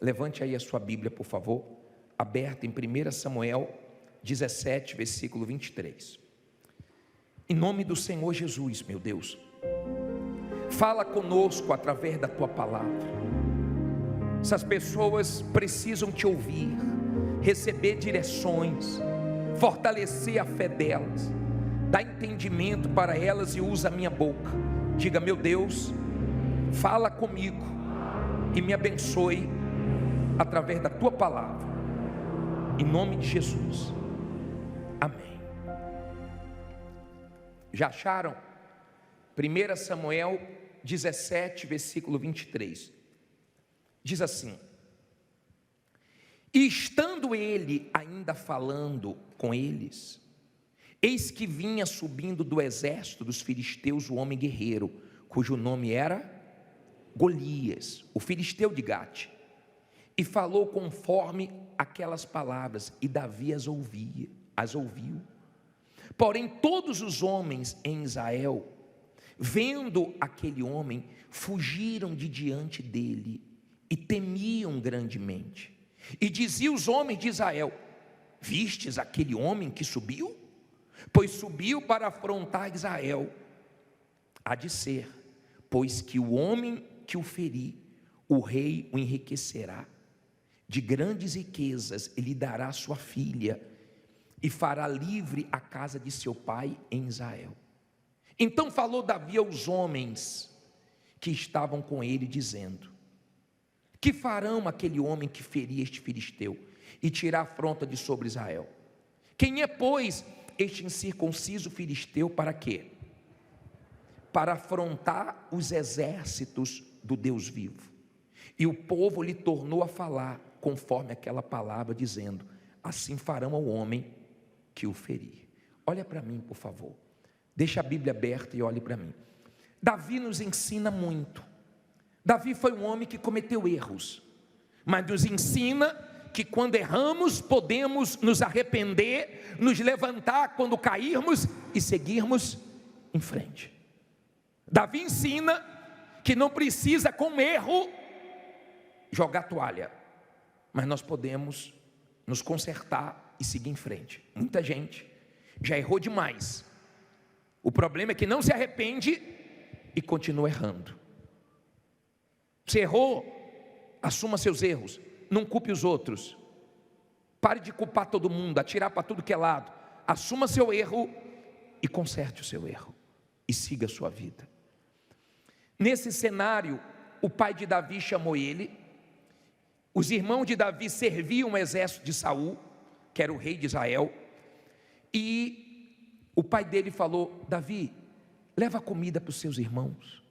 Levante aí a sua Bíblia, por favor, aberta em 1 Samuel 17, versículo 23. Em nome do Senhor Jesus, meu Deus, fala conosco através da tua palavra. Essas pessoas precisam te ouvir, receber direções, fortalecer a fé delas, dá entendimento para elas e usa a minha boca. Diga: meu Deus, fala comigo e me abençoe através da tua palavra, em nome de Jesus, amém. Já acharam? 1 Samuel 17, versículo 23, diz assim: e estando ele ainda falando com eles, eis que vinha subindo do exército dos filisteus o homem guerreiro, cujo nome era Golias, o filisteu de Gate, e falou conforme aquelas palavras, e Davi as ouviu. Porém todos os homens em Israel, vendo aquele homem, fugiram de diante dele, e temiam grandemente. E diziam os homens de Israel: vistes aquele homem que subiu? Pois subiu para afrontar Israel. Há de ser, pois que o homem que o ferir, o rei o enriquecerá de grandes riquezas, e lhe dará sua filha, e fará livre a casa de seu pai em Israel. Então falou Davi aos homens que estavam com ele, dizendo: que farão aquele homem que ferir este filisteu e tirar a afronta de sobre Israel? Quem é, pois, este incircunciso filisteu para quê? Para afrontar os exércitos do Deus vivo. E o povo lhe tornou a falar conforme aquela palavra, dizendo: assim farão ao homem que o ferir. Olha para mim, por favor, deixa a Bíblia aberta e olhe para mim. Davi nos ensina muito. Davi foi um homem que cometeu erros, mas nos ensina que quando erramos, podemos nos arrepender, nos levantar quando cairmos e seguirmos em frente. Davi ensina que não precisa, com erro, jogar toalha, mas nós podemos nos consertar e seguir em frente. Muita gente já errou demais. O problema é que não se arrepende e continua errando. Você errou, assuma seus erros, não culpe os outros, pare de culpar todo mundo, atirar para tudo que é lado. Assuma seu erro e conserte o seu erro e siga a sua vida. Nesse cenário, o pai de Davi chamou ele. Os irmãos de Davi serviam o exército de Saul, que era o rei de Israel, e o pai dele falou: Davi, leva comida para os seus irmãos,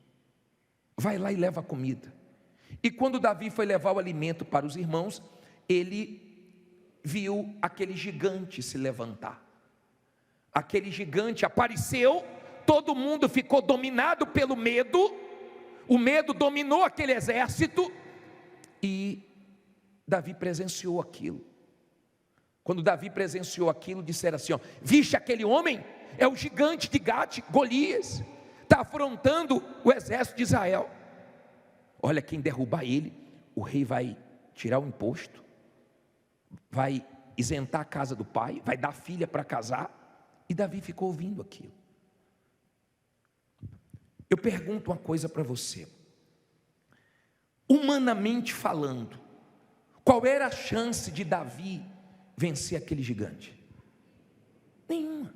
vai lá e leva comida. E quando Davi foi levar o alimento para os irmãos, ele viu aquele gigante se levantar. Aquele gigante apareceu, todo mundo ficou dominado pelo medo, o medo dominou aquele exército, e Davi presenciou aquilo. Quando Davi presenciou aquilo, disseram assim: ó, viste aquele homem? É o gigante de Gate, Golias, está afrontando o exército de Israel. Olha, quem derrubar ele, o rei vai tirar o imposto, vai isentar a casa do pai, vai dar filha para casar. E Davi ficou ouvindo aquilo. Eu pergunto uma coisa para você: humanamente falando, qual era a chance de Davi vencer aquele gigante? Nenhuma.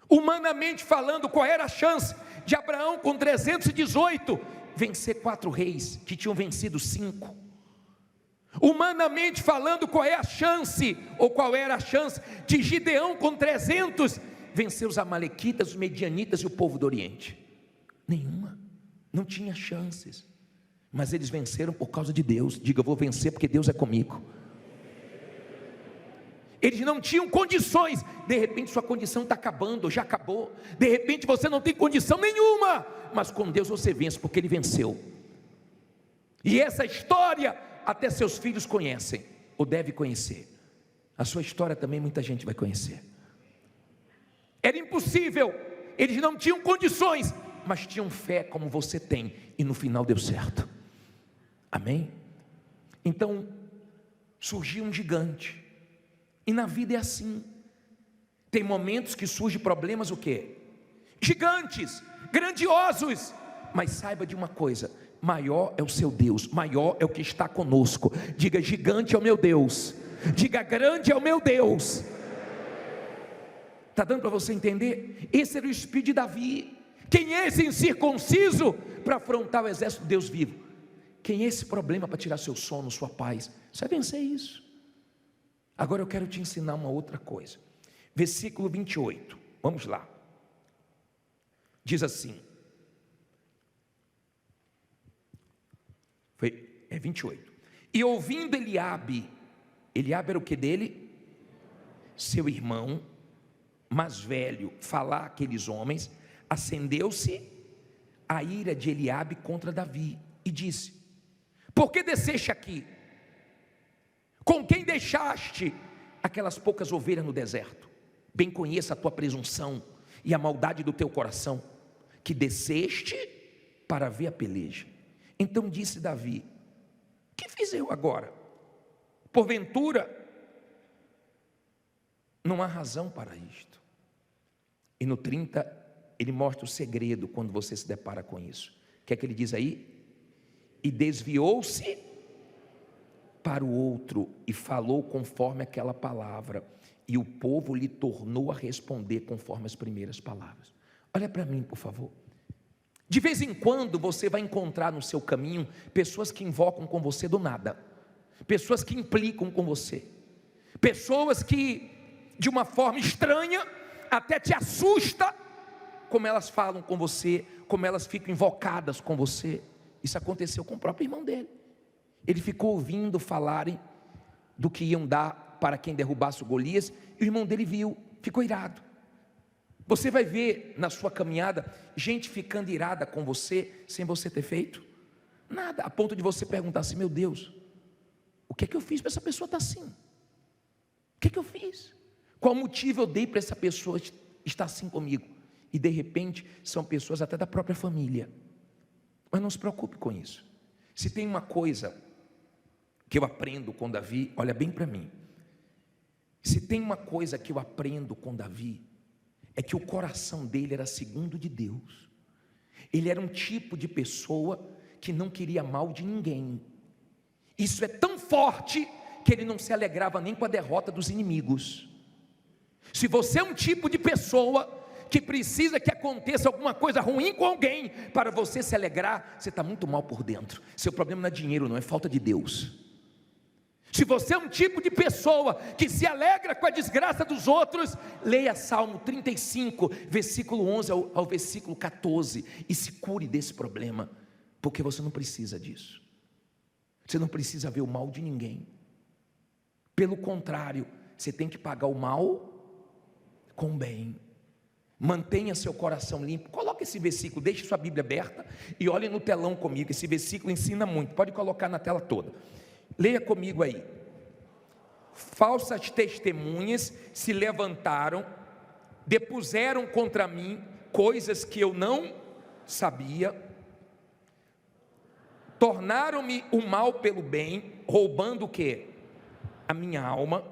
Humanamente falando, qual era a chance de Abraão com 318 vencer 4 reis que tinham vencido 5? Humanamente falando, qual é a chance, ou qual era a chance de Gideão com 300 vencer os amalequitas, os medianitas e o povo do Oriente? Nenhuma. Não tinha chances. Mas eles venceram por causa de Deus. Diga: eu vou vencer porque Deus é comigo. Eles não tinham condições. De repente sua condição está acabando, já acabou. De repente você não tem condição nenhuma, mas com Deus você vence, porque Ele venceu. E essa história até seus filhos conhecem, ou deve conhecer. A sua história também muita gente vai conhecer. Era impossível, eles não tinham condições, mas tinham fé como você tem, e no final deu certo. Amém? Então surgiu um gigante. E na vida é assim. Tem momentos que surgem problemas, o quê? Gigantes, grandiosos. Mas saiba de uma coisa: maior é o seu Deus, maior é o que está conosco. Diga: gigante é o meu Deus. Diga: grande é o meu Deus. Está dando para você entender? Esse era o espírito de Davi. Quem é esse incircunciso para afrontar o exército de Deus vivo? Quem é esse problema para tirar seu sono, sua paz? Você vai vencer isso. Agora eu quero te ensinar uma outra coisa. Versículo 28, vamos lá. Diz assim, 28. E ouvindo Eliabe era o que dele? Seu irmão mais velho, falar aqueles homens, acendeu-se a ira de Eliabe contra Davi, e disse: por que desceste aqui? Com quem deixaste aquelas poucas ovelhas no deserto? Bem conheça a tua presunção e a maldade do teu coração, que desceste para ver a peleja. Então disse Davi: que fiz eu agora? Porventura não há razão para isto. E no 30 ele mostra o segredo quando você se depara com isso. O que é que ele diz aí? E desviou-se para o outro e falou conforme aquela palavra, e o povo lhe tornou a responder conforme as primeiras palavras. Olha para mim, por favor. De vez em quando você vai encontrar no seu caminho pessoas que invocam com você do nada, pessoas que implicam com você, pessoas que de uma forma estranha até te assusta como elas falam com você, como elas ficam invocadas com você. Isso aconteceu com o próprio irmão dele. Ele ficou ouvindo falarem do que iam dar para quem derrubasse o Golias, e o irmão dele viu, ficou irado. Você vai ver na sua caminhada gente ficando irada com você sem você ter feito nada, a ponto de você perguntar assim: meu Deus, o que é que eu fiz para essa pessoa estar assim? O que é que eu fiz? Qual motivo eu dei para essa pessoa estar assim comigo? E de repente são pessoas até da própria família. Mas não se preocupe com isso. Se tem uma coisa que eu aprendo com Davi, olha bem para mim. Se tem uma coisa que eu aprendo com Davi, é que o coração dele era segundo de Deus. Ele era um tipo de pessoa que não queria mal de ninguém. Isso é tão forte que ele não se alegrava nem com a derrota dos inimigos. Se você é um tipo de pessoa que precisa que aconteça alguma coisa ruim com alguém para você se alegrar, você está muito mal por dentro. Seu problema não é dinheiro, não, é falta de Deus. Se você é um tipo de pessoa que se alegra com a desgraça dos outros, leia Salmo 35, versículo 11 ao versículo 14, e se cure desse problema, porque você não precisa disso. Você não precisa ver o mal de ninguém. Pelo contrário, você tem que pagar o mal com o bem. Mantenha seu coração limpo. Coloque esse versículo, deixe sua Bíblia aberta e olhe no telão comigo. Esse versículo ensina muito, pode colocar na tela toda. Leia comigo aí. Falsas testemunhas se levantaram, depuseram contra mim coisas que eu não sabia, tornaram-me o mal pelo bem, roubando o quê? A minha alma.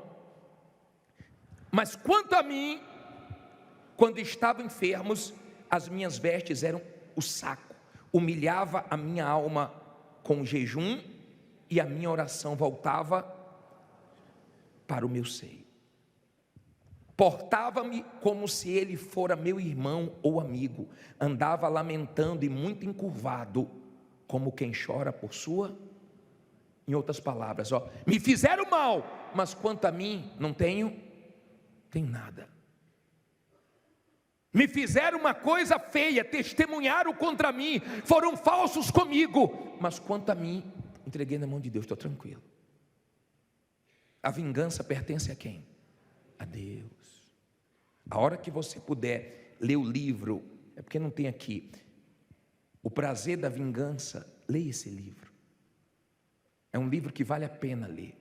Mas quanto a mim, quando estavam enfermos, as minhas vestes eram o saco, humilhava a minha alma com o jejum, e a minha oração voltava para o meu seio. Portava-me como se ele fora meu irmão ou amigo, andava lamentando e muito encurvado, como quem chora por sua. Em outras palavras, me fizeram mal, mas quanto a mim, não tenho nada. Me fizeram uma coisa feia, testemunharam contra mim, foram falsos comigo, mas quanto a mim, entreguei na mão de Deus, estou tranquilo. A vingança pertence a quem? A Deus. A hora que você puder ler o livro, é porque não tem aqui, O Prazer da Vingança, leia esse livro. É um livro que vale a pena ler,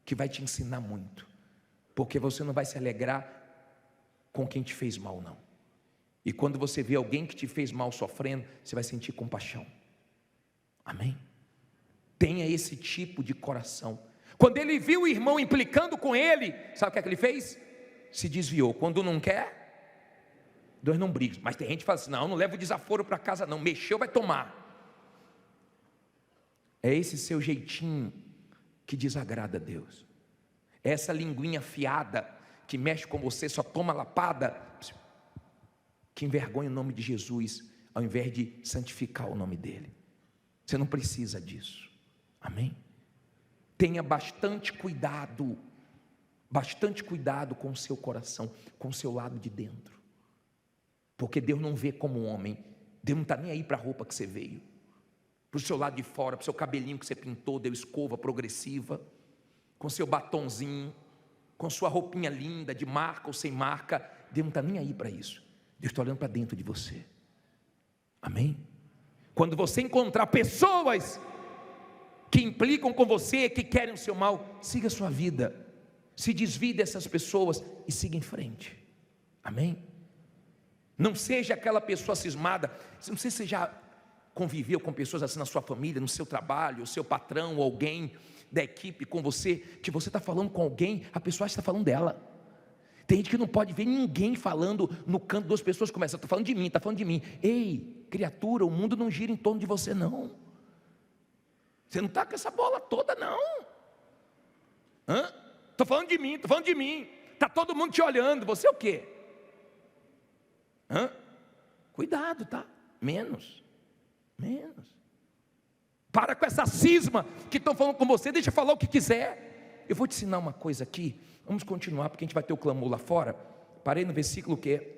que vai te ensinar muito, porque você não vai se alegrar com quem te fez mal, não. E quando você vê alguém que te fez mal sofrendo, você vai sentir compaixão. Amém? Tenha esse tipo de coração. Quando ele viu o irmão implicando com ele, sabe o que é que ele fez? Se desviou. Quando não quer, Deus não briga. Mas tem gente que fala assim: não leva o desaforo para casa não, mexeu vai tomar. É esse seu jeitinho que desagrada a Deus. É essa linguinha afiada que mexe com você, só toma lapada, que envergonha o nome de Jesus, ao invés de santificar o nome dele. Você não precisa disso. Amém? Tenha bastante cuidado com o seu coração, com o seu lado de dentro, porque Deus não vê como um homem. Deus não está nem aí para a roupa que você veio, para o seu lado de fora, para o seu cabelinho que você pintou, deu escova progressiva, com seu batonzinho, com sua roupinha linda, de marca ou sem marca. Deus não está nem aí para isso. Deus está olhando para dentro de você. Amém? Quando você encontrar pessoas que implicam com você, que querem o seu mal, siga a sua vida, se desvie dessas pessoas e siga em frente. Amém? Não seja aquela pessoa cismada. Não sei se você já conviveu com pessoas assim na sua família, no seu trabalho, o seu patrão ou alguém da equipe com você, que você está falando com alguém, a pessoa está falando dela. Tem gente que não pode ver ninguém falando no canto, duas pessoas começam: está falando de mim, está falando de mim. Ei, criatura, o mundo não gira em torno de você não. Você não está com essa bola toda não. Estou falando de mim, estou falando de mim. Está todo mundo te olhando, você é o quê? Cuidado, tá? Menos. Para com essa cisma que estão falando com você, deixa eu falar o que quiser. Eu vou te ensinar uma coisa aqui. Vamos continuar, porque a gente vai ter o clamor lá fora. Parei no versículo que?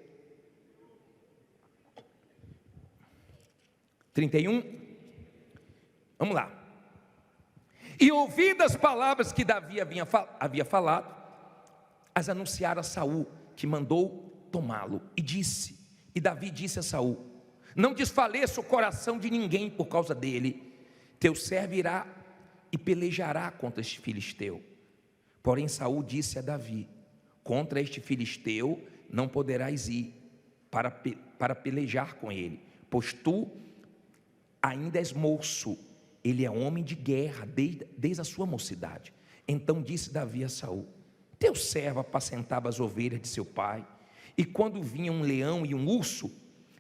31. Vamos lá. E ouvidas as palavras que Davi havia falado, as anunciaram a Saul, que mandou tomá-lo. E Davi disse a Saul: não desfaleça o coração de ninguém por causa dele. Teu servo irá e pelejará contra este filisteu. Porém Saul disse a Davi: contra este filisteu não poderás ir para pelejar com ele, pois tu ainda és moço. Ele é homem de guerra desde a sua mocidade. Então disse Davi a Saul: teu servo apacentava as ovelhas de seu pai, e quando vinha um leão e um urso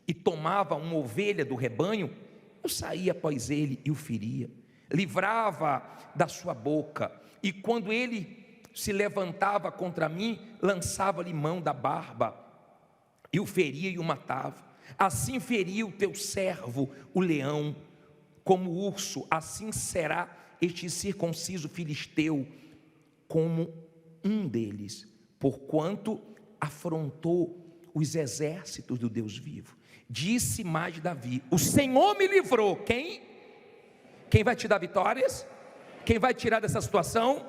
e tomava uma ovelha do rebanho, eu saía após ele e o feria, livrava da sua boca, e quando ele se levantava contra mim, lançava-lhe mão da barba, e o feria e o matava. Assim feria o teu servo o leão, como o urso, assim será este circunciso filisteu, como um deles, porquanto afrontou os exércitos do Deus vivo. Disse mais Davi: o Senhor me livrou. Quem? Quem vai te dar vitórias? Quem vai tirar dessa situação?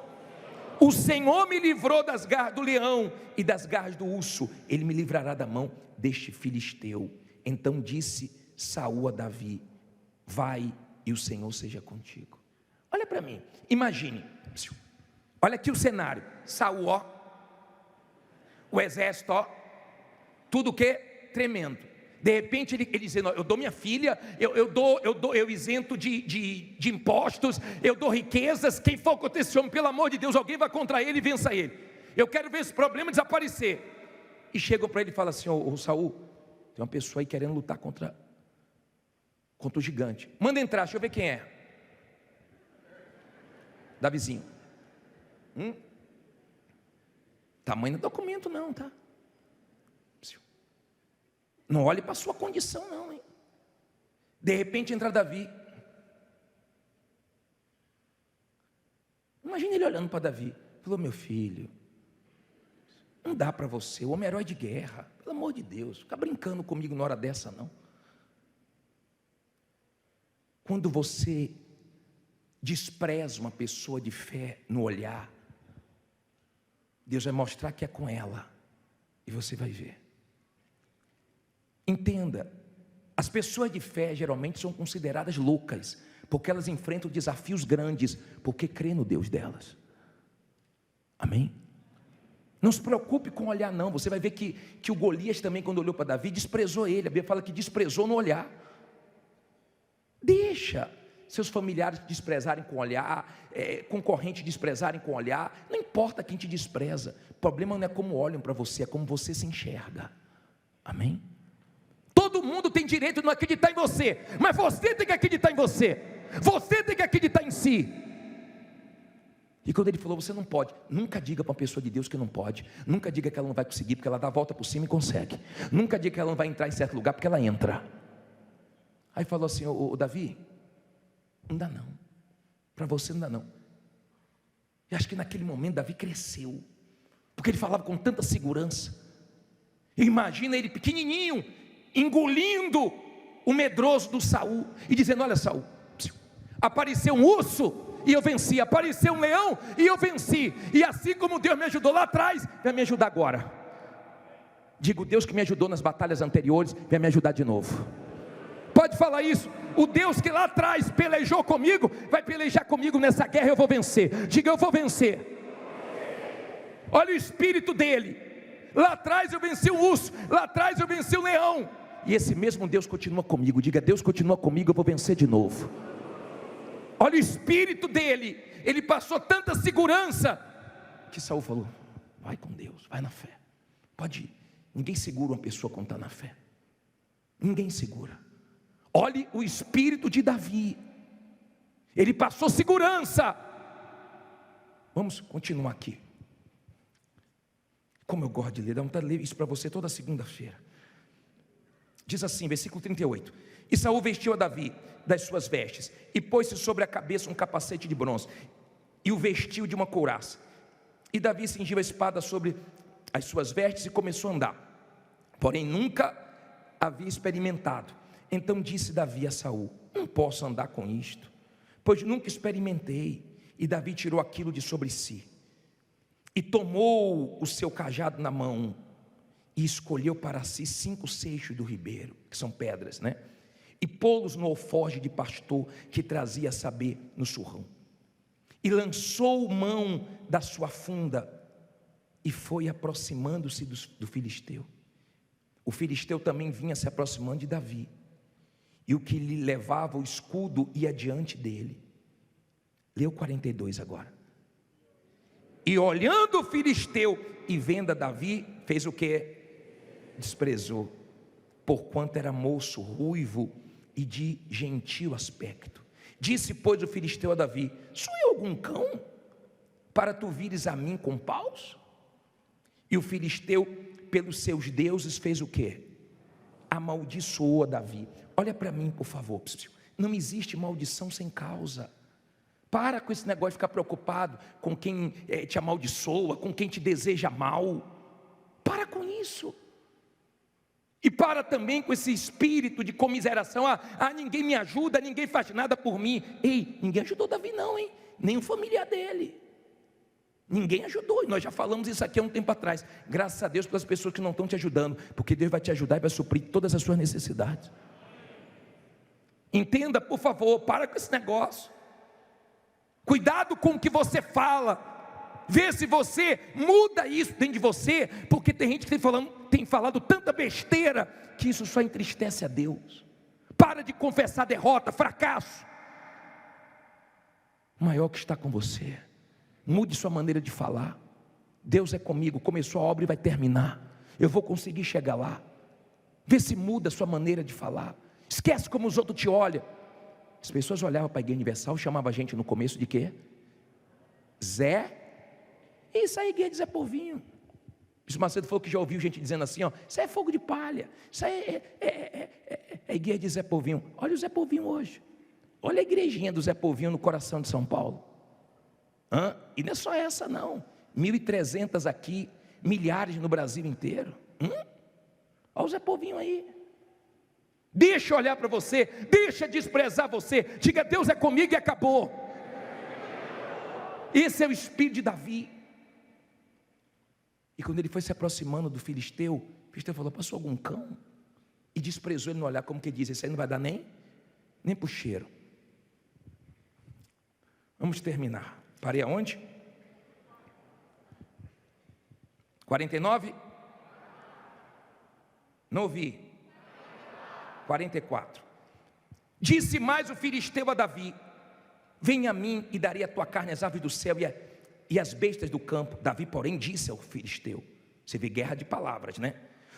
O Senhor me livrou das garras do leão e das garras do urso. Ele me livrará da mão deste filisteu. Então disse Saul a Davi: vai e o Senhor seja contigo. Olha para mim, imagine, olha aqui o cenário. Saul, ó, o exército, ó, tudo que tremendo. De repente ele dizendo: eu dou minha filha, eu isento de impostos, eu dou riquezas. Quem for contra esse homem, pelo amor de Deus, alguém vai contra ele e vença ele. Eu quero ver esse problema desaparecer. E chegam para ele e falam assim: ô Saul, tem uma pessoa aí querendo lutar contra o gigante. Manda entrar, deixa eu ver quem é. Davizinho. Tamanho do documento não, tá? Não olhe para a sua condição não, hein? De repente entra Davi. Imagina ele olhando para Davi. Falou: meu filho, não dá para você, o homem é herói de guerra. Pelo amor de Deus, fica brincando comigo na hora dessa não. Quando você despreza uma pessoa de fé no olhar, Deus vai mostrar que é com ela, e você vai ver. Entenda, as pessoas de fé geralmente são consideradas loucas, porque elas enfrentam desafios grandes, porque crê no Deus delas. Amém? Não se preocupe com olhar não. Você vai ver que o Golias também, quando olhou para Davi, desprezou ele. A Bíblia fala que desprezou no olhar. Deixa, seus familiares te desprezarem com olhar, concorrentes desprezarem com olhar, não importa quem te despreza, o problema não é como olham para você, é como você se enxerga, amém? Todo mundo tem direito de não acreditar em você, mas você tem que acreditar em você, você tem que acreditar em si. E quando ele falou, você não pode, nunca diga para uma pessoa de Deus que não pode, nunca diga que ela não vai conseguir, porque ela dá a volta por cima e consegue, nunca diga que ela não vai entrar em certo lugar, porque ela entra. Aí falou assim, ô Davi, não dá não, para você não dá não. E acho que naquele momento Davi cresceu, porque ele falava com tanta segurança. Imagina ele pequenininho, engolindo o medroso do Saul, e dizendo, olha Saul, apareceu um urso, e eu venci, apareceu um leão, e eu venci, e assim como Deus me ajudou lá atrás, vai me ajudar agora. Digo, Deus que me ajudou nas batalhas anteriores, vai me ajudar de novo. Pode falar isso, o Deus que lá atrás pelejou comigo, vai pelejar comigo nessa guerra, eu vou vencer. Diga, eu vou vencer. Olha o espírito dele, lá atrás eu venci o urso, lá atrás eu venci o leão, e esse mesmo Deus continua comigo. Diga, Deus continua comigo, eu vou vencer de novo. Olha o espírito dele, ele passou tanta segurança, que Saul falou, vai com Deus, vai na fé, pode ir. Ninguém segura uma pessoa quando está na fé, ninguém segura. Olhe o espírito de Davi, ele passou segurança. Vamos continuar aqui. Como eu gosto de ler, dá vontade de ler isso para você toda segunda-feira. Diz assim, versículo 38, e Saul vestiu a Davi das suas vestes, e pôs-se sobre a cabeça um capacete de bronze, e o vestiu de uma couraça, e Davi cingiu a espada sobre as suas vestes, e começou a andar, porém nunca havia experimentado. Então disse Davi a Saul, não posso andar com isto, pois nunca experimentei. E Davi tirou aquilo de sobre si, e tomou o seu cajado na mão, e escolheu para si 5 seixos do ribeiro, que são pedras, né? E pô-los no alforje de pastor, que trazia a saber no surrão, e lançou mão da sua funda, e foi aproximando-se do filisteu. O filisteu também vinha se aproximando de Davi, e o que lhe levava o escudo ia diante dele. Leu 42 agora. E olhando o filisteu e vendo a Davi, fez o que? Desprezou, porquanto era moço, ruivo e de gentil aspecto. Disse, pois, o filisteu a Davi, sou eu algum cão, para tu vires a mim com paus? E o filisteu, pelos seus deuses, fez o que? Amaldiçoou a Davi. Olha para mim, por favor, não existe maldição sem causa. Para com esse negócio de ficar preocupado com quem te amaldiçoa, com quem te deseja mal. Para com isso. E para também com esse espírito de comiseração. Ninguém me ajuda, ninguém faz nada por mim. Ei, ninguém ajudou Davi não, hein? Nem o familiar dele. Ninguém ajudou, e nós já falamos isso aqui há um tempo atrás. Graças a Deus pelas pessoas que não estão te ajudando, porque Deus vai te ajudar e vai suprir todas as suas necessidades. Entenda, por favor, para com esse negócio. Cuidado com o que você fala. Vê se você muda isso dentro de você, porque tem gente que tem falado tanta besteira, que isso só entristece a Deus. Para de confessar derrota, fracasso. O maior que está com você. Mude sua maneira de falar. Deus é comigo, começou a obra e vai terminar. Eu vou conseguir chegar lá. Vê se muda a sua maneira de falar. Esquece como os outros te olham. As pessoas olhavam para a Igreja Universal, chamavam a gente no começo de quê? Zé? Isso aí é Igreja de Zé Povinho. Bispo Macedo falou que já ouviu gente dizendo assim, isso é fogo de palha, isso aí é Igreja de Zé Povinho. Olha o Zé Povinho hoje. Olha a igrejinha do Zé Povinho no coração de São Paulo. E não é só essa não, 1.300 aqui, milhares no Brasil inteiro. Olha o Zé Povinho aí. Deixa olhar para você, deixa desprezar você, diga, Deus é comigo e acabou. Esse é o espírito de Davi. E quando ele foi se aproximando do filisteu, o filisteu falou, passou algum cão? E desprezou ele no olhar, como que diz, esse aí não vai dar nem para o cheiro. Vamos terminar. Parei aonde? 49? Não ouvi. 44. Disse mais o filisteu a Davi: venha a mim e darei a tua carne às aves do céu e às bestas do campo. Davi, porém, disse ao filisteu, você vê guerra de palavras, né?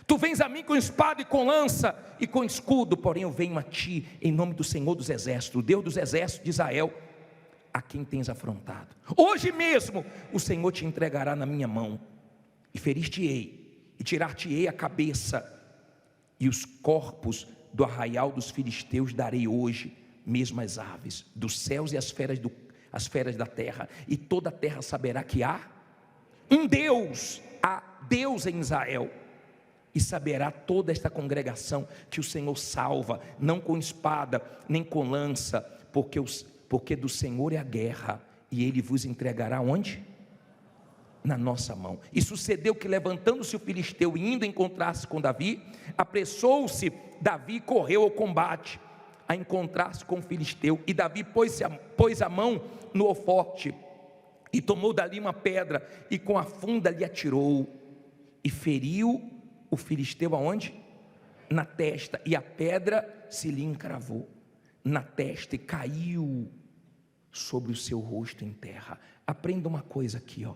Tu vens a mim com espada e com lança e com escudo, porém eu venho a ti em nome do Senhor dos exércitos, o Deus dos exércitos de Israel, a quem tens afrontado. Hoje mesmo o Senhor te entregará na minha mão, e ferir-te-ei, e tirar-te-ei a cabeça, e os corpos do arraial dos filisteus darei hoje mesmo às aves dos céus e às feras da terra, e toda a terra saberá que há um Deus, há Deus em Israel. E saberá toda esta congregação que o Senhor salva, não com espada, nem com lança, porque do Senhor é a guerra, e Ele vos entregará onde? Na nossa mão. E sucedeu que, levantando-se o filisteu e indo encontrar-se com Davi, apressou-se Davi e correu ao combate, a encontrar-se com o filisteu. E Davi pôs a mão no alforje, e tomou dali uma pedra, e com a funda lhe atirou, e feriu o filisteu aonde? Na testa, e a pedra se lhe encravou na testa e caiu sobre o seu rosto em terra. Aprenda uma coisa aqui, ó.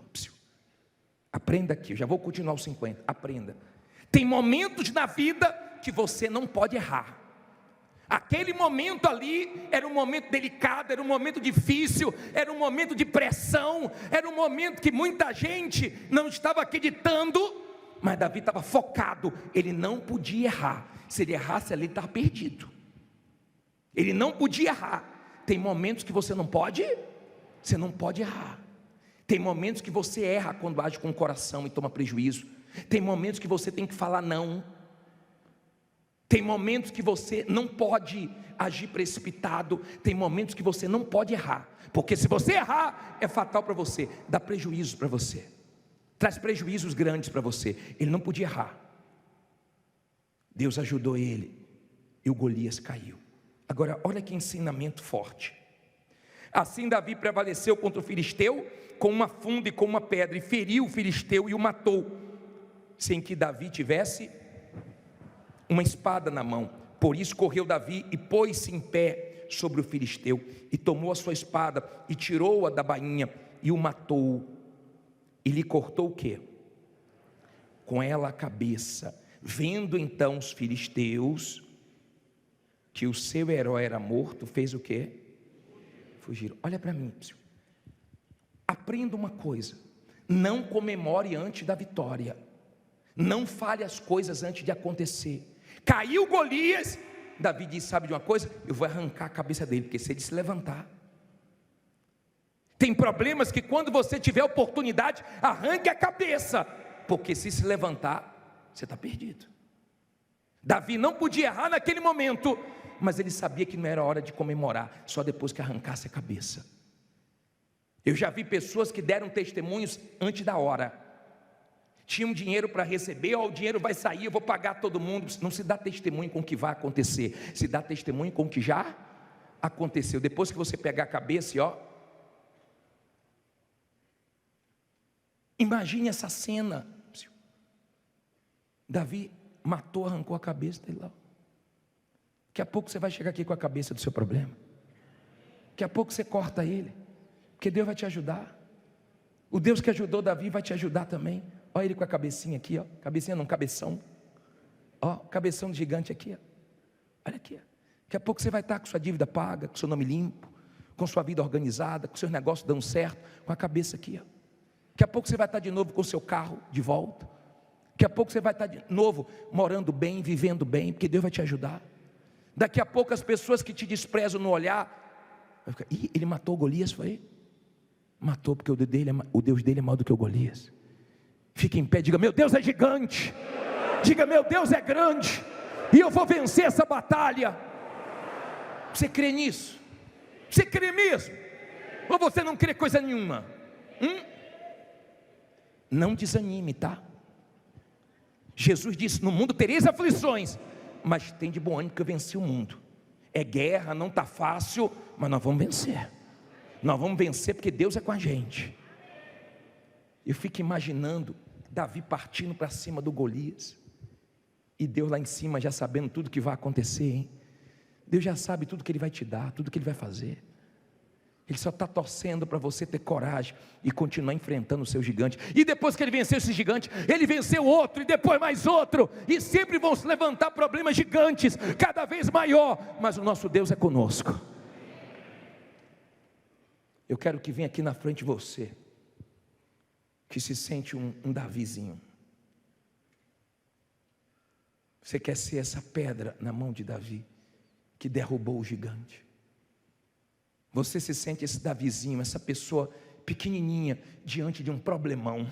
Aprenda aqui, eu já vou continuar os 50. Aprenda. Tem momentos na vida que você não pode errar. Aquele momento ali era um momento delicado, era um momento difícil, era um momento de pressão, era um momento que muita gente não estava acreditando. Mas Davi estava focado, ele não podia errar. Se ele errasse ali, ele estava perdido. Ele não podia errar. Tem momentos que você não pode errar. Tem momentos que você erra quando age com o coração e toma prejuízo. Tem momentos que você tem que falar não. Tem momentos que você não pode agir precipitado. Tem momentos que você não pode errar, porque se você errar, é fatal para você, dá prejuízo para você, traz prejuízos grandes para você. Ele não podia errar. Deus ajudou ele e o Golias caiu. Agora olha que ensinamento forte. Assim Davi prevaleceu contra o filisteu com uma funda e com uma pedra, e feriu o filisteu e o matou, sem que Davi tivesse uma espada na mão. Por isso correu Davi e pôs-se em pé sobre o filisteu, e tomou a sua espada e tirou-a da bainha e o matou. E lhe cortou o quê? Com ela a cabeça. Vendo então os filisteus que o seu herói era morto, fez o quê? Fugiram. Olha para mim, aprenda uma coisa: não comemore antes da vitória, não fale as coisas antes de acontecer. Caiu Golias, Davi disse: sabe de uma coisa? Eu vou arrancar a cabeça dele, porque se ele se levantar, tem problemas que quando você tiver oportunidade, arranque a cabeça, porque se levantar, você está perdido. Davi não podia errar naquele momento, mas ele sabia que não era hora de comemorar, só depois que arrancasse a cabeça. Eu já vi pessoas que deram testemunhos antes da hora, tinham dinheiro para receber, ó, o dinheiro vai sair, eu vou pagar todo mundo. Não se dá testemunho com o que vai acontecer, se dá testemunho com o que já aconteceu. Depois que você pegar a cabeça, ó, imagine essa cena. Davi matou, arrancou a cabeça dele lá. Daqui a pouco você vai chegar aqui com a cabeça do seu problema. Daqui a pouco você corta ele, porque Deus vai te ajudar. O Deus que ajudou Davi vai te ajudar também. Olha ele com a cabecinha aqui, ó. Cabecinha não, cabeção. Ó, cabeção de gigante aqui, ó. Olha aqui, ó. Daqui a pouco você vai estar com sua dívida paga, com seu nome limpo, com sua vida organizada, com seus negócios dando certo, com a cabeça aqui, ó. Daqui a pouco você vai estar de novo com o seu carro de volta. Daqui a pouco você vai estar de novo morando bem, vivendo bem, porque Deus vai te ajudar. Daqui a pouco as pessoas que te desprezam no olhar vai ficar: ih, ele matou Golias, foi? Matou, porque o Deus dele é maior do que o Golias. Fique em pé, diga: meu Deus é gigante. Diga: meu Deus é grande, e eu vou vencer essa batalha. Você crê nisso? Você crê mesmo? Ou você não crê coisa nenhuma? Não desanime, tá? Jesus disse: no mundo tereis aflições, mas tem de bom ânimo que eu venci o mundo. É guerra, não está fácil, mas nós vamos vencer. Nós vamos vencer porque Deus é com a gente. Eu fico imaginando Davi partindo para cima do Golias, e Deus lá em cima já sabendo tudo que vai acontecer, hein? Deus já sabe tudo que Ele vai te dar, tudo que Ele vai fazer. Ele só está torcendo para você ter coragem e continuar enfrentando o seu gigante. E depois que ele venceu esse gigante, ele venceu outro, e depois mais outro. E sempre vão se levantar problemas gigantes, cada vez maior. Mas o nosso Deus é conosco. Eu quero que venha aqui na frente você, que se sente um Davizinho. Você quer ser essa pedra na mão de Davi, que derrubou o gigante. Você se sente esse Davizinho, essa pessoa pequenininha, diante de um problemão.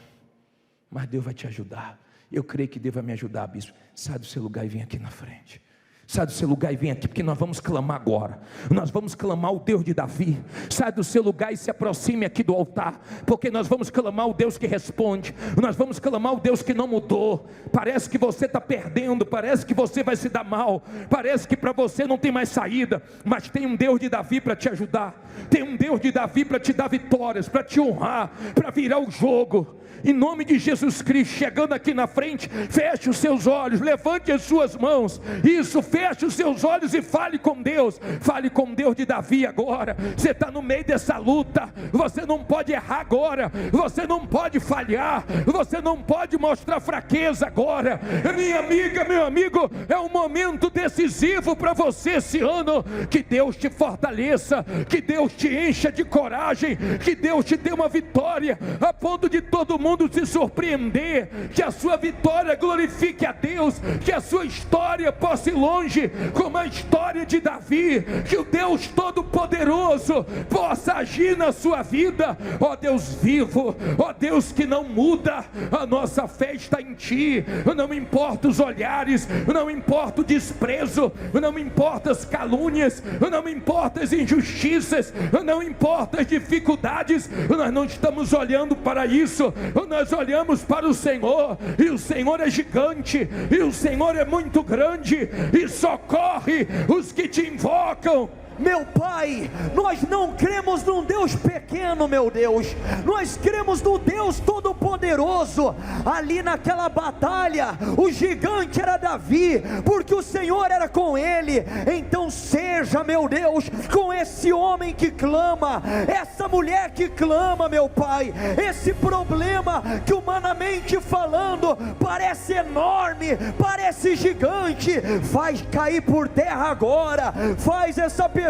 Mas Deus vai te ajudar. Eu creio que Deus vai me ajudar, bispo. Sai do seu lugar e vem aqui na frente. Sai do seu lugar e vem aqui, porque nós vamos clamar agora. Nós vamos clamar o Deus de Davi. Sai do seu lugar e se aproxime aqui do altar, porque nós vamos clamar o Deus que responde. Nós vamos clamar o Deus que não mudou. Parece que você está perdendo, parece que você vai se dar mal, parece que para você não tem mais saída, mas tem um Deus de Davi para te ajudar. Tem um Deus de Davi para te dar vitórias, para te honrar, para virar o jogo. Em nome de Jesus Cristo, chegando aqui na frente, feche os seus olhos, levante as suas mãos. Isso, feche os seus olhos e fale com Deus. Fale com Deus de Davi agora. Você está no meio dessa luta, você não pode errar agora, você não pode falhar, você não pode mostrar fraqueza agora. Minha amiga, meu amigo, é um momento decisivo para você esse ano. Que Deus te fortaleça, que Deus te encha de coragem, que Deus te dê uma vitória, a ponto de todo mundo se surpreender, que a sua vitória glorifique a Deus, que a sua história possa ir longe como a história de Davi, que o Deus Todo-Poderoso possa agir na sua vida. Ó Deus vivo, ó Deus que não muda, a nossa fé está em Ti. Não importa os olhares, não importa o desprezo, não importa as calúnias, não importa as injustiças, não importa as dificuldades. Nós não estamos olhando para isso, nós olhamos para o Senhor, e o Senhor é gigante, e o Senhor é muito grande, e socorre os que te invocam. Meu Pai, nós não cremos num Deus pequeno, meu Deus, nós cremos no Deus Todo-Poderoso. Ali naquela batalha, o gigante era Davi, porque o Senhor era com ele. Então seja, meu Deus, com esse homem que clama, essa mulher que clama, meu Pai, esse problema que humanamente falando parece enorme, parece gigante, faz cair por terra agora, faz essa pessoa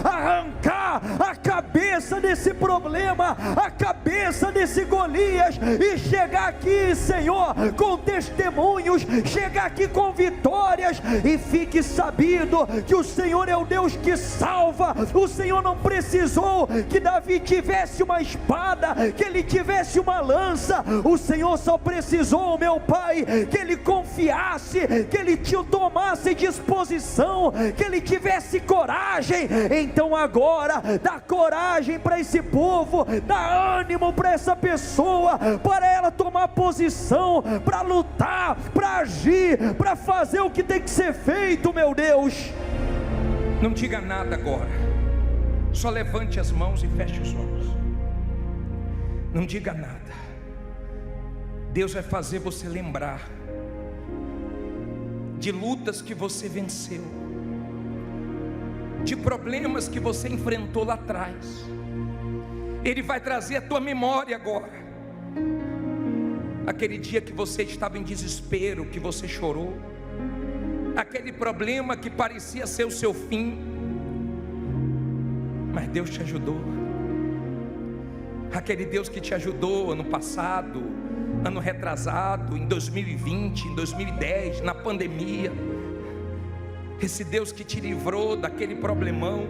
arrancar a cabeça desse problema, a cabeça desse Golias, e chegar aqui, Senhor, com testemunhos, chegar aqui com vitórias. E fique sabido que o Senhor é o Deus que salva. O Senhor não precisou que Davi tivesse uma espada, que ele tivesse uma lança. O Senhor só precisou, meu Pai, que ele confiasse, que ele te tomasse disposição, que ele tivesse coragem. Então agora, dá coragem para esse povo, dá ânimo para essa pessoa, para ela tomar posição, para lutar, para agir, para fazer o que tem que ser feito, meu Deus. Não diga nada agora, só levante as mãos e feche os olhos. Não diga nada. Deus vai fazer você lembrar de lutas que você venceu, de problemas que você enfrentou lá atrás. Ele vai trazer a tua memória agora, aquele dia que você estava em desespero, que você chorou, aquele problema que parecia ser o seu fim, mas Deus te ajudou. Aquele Deus que te ajudou ano passado, ano retrasado, em 2020, em 2010, na pandemia. Esse Deus que te livrou daquele problemão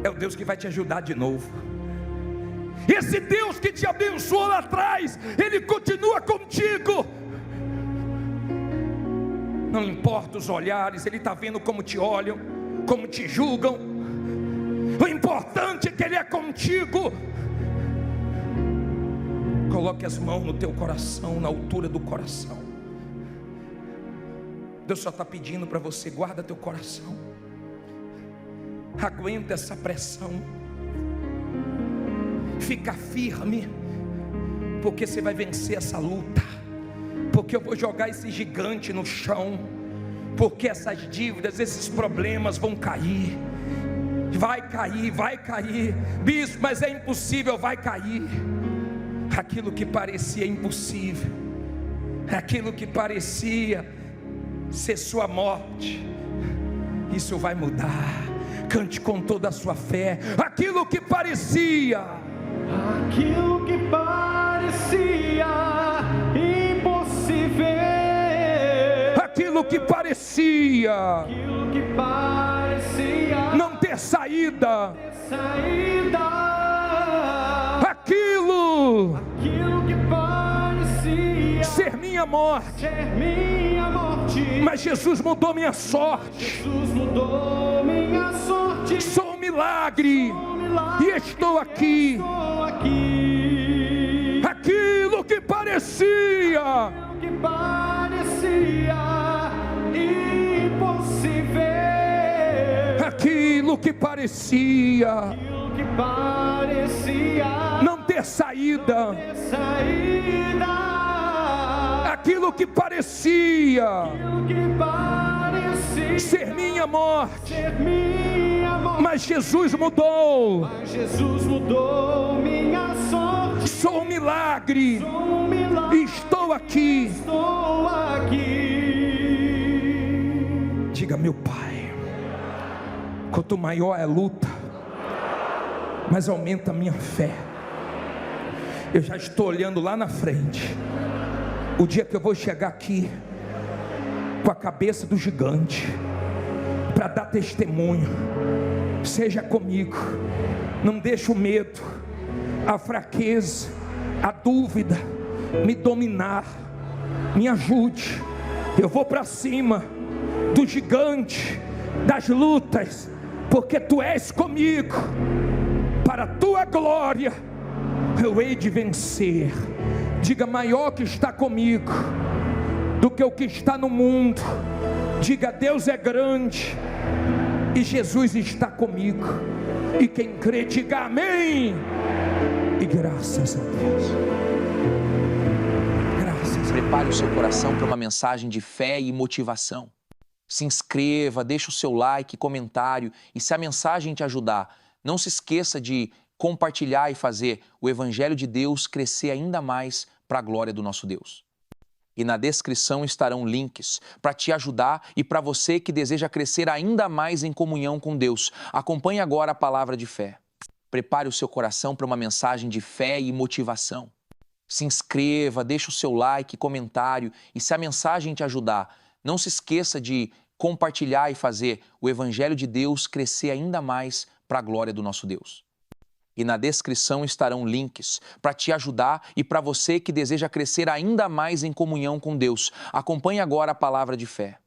é o Deus que vai te ajudar de novo. Esse Deus que te abençoou lá atrás, Ele continua contigo. Não importa os olhares, Ele está vendo como te olham, como te julgam. O importante é que Ele é contigo. Coloque as mãos no teu coração, na altura do coração. Deus só está pedindo para você: guarda teu coração, aguenta essa pressão, fica firme, porque você vai vencer essa luta, porque eu vou jogar esse gigante no chão, porque essas dívidas, esses problemas vão cair. Vai cair, vai cair. Bispo, mas é impossível, vai cair. Aquilo que parecia impossível, aquilo que parecia ser sua morte, isso vai mudar. Cante com toda a sua fé. Aquilo que parecia impossível, aquilo que parecia não ter saída, aquilo que parecia ser minha morte, mas Jesus mudou minha sorte. Sou um milagre e estou aqui. Aquilo que parecia impossível, aquilo que parecia não ter saída, aquilo que parecia ser minha morte, mas Jesus mudou minha sorte. Sou um milagre e estou aqui. Diga: meu Pai, quanto maior é a luta, mais aumenta a minha fé. Eu já estou olhando lá na frente, o dia que eu vou chegar aqui com a cabeça do gigante, para dar testemunho. Seja comigo, não deixe o medo, a fraqueza, a dúvida me dominar. Me ajude, eu vou para cima do gigante, das lutas, porque Tu és comigo. Para a Tua glória eu hei de vencer. Diga: maior que está comigo do que o que está no mundo. Diga: Deus é grande e Jesus está comigo. E quem crê, diga amém. E graças a Deus. Graças. Prepare o seu coração para uma mensagem de fé e motivação. Se inscreva, deixe o seu like, comentário, e se a mensagem te ajudar, não se esqueça de compartilhar e fazer o Evangelho de Deus crescer ainda mais para a glória do nosso Deus. E na descrição estarão links para te ajudar e para você que deseja crescer ainda mais em comunhão com Deus. Acompanhe agora a palavra de fé. Prepare o seu coração para uma mensagem de fé e motivação. Se inscreva, deixe o seu like, comentário, e se a mensagem te ajudar, não se esqueça de compartilhar e fazer o Evangelho de Deus crescer ainda mais para a glória do nosso Deus. E na descrição estarão links para te ajudar e para você que deseja crescer ainda mais em comunhão com Deus. Acompanhe agora a palavra de fé.